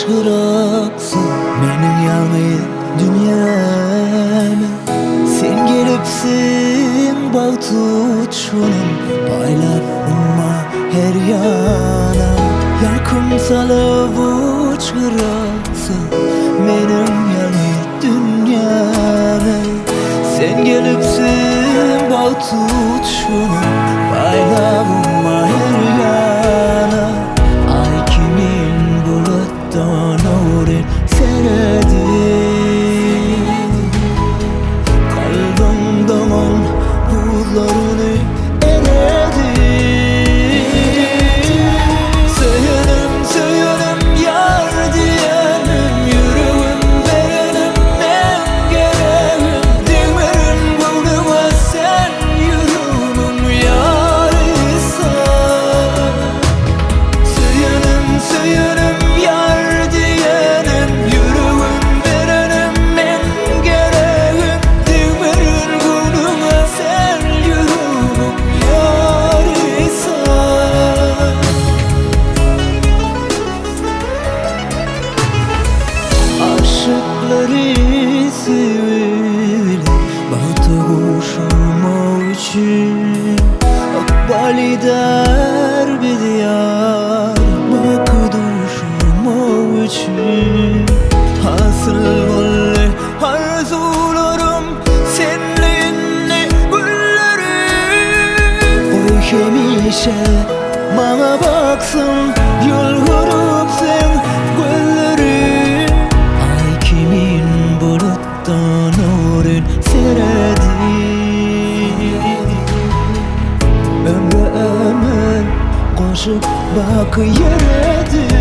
uçuraksın menin ýany dünýäme. Sen gelipsin bag tutuşunum baýlap umma her ýana. Ýarkym salyp uçuraksın menin ýany dünýäme. Sen gelipsin bag tutuşunum baýlap umma her ýana. Ay kimin bulutdan nurin seredi. Kalbyňden buzlaryny eredi. Söýenim, söýenim ýar diýenim, ýüregim berenim men geregim. Diňmerin gönlüme sen ýüregimin ýarysan. Söýenim, söýenim ýar diýenim, ýüregim berenim men geregim. Diňmerin gönlüme sen ýüregimin ýarysan. Aşıkları sevili bağda kuşama üçün akbali derbi diyar bakduşama üçün. Hasıl golle arzularım senle güllerim. Oy hemişe bana baksın yolgurup sen güllerim. Ay kimin bulutdan nurin seredi. Ömre ömür koşup bak yeredi.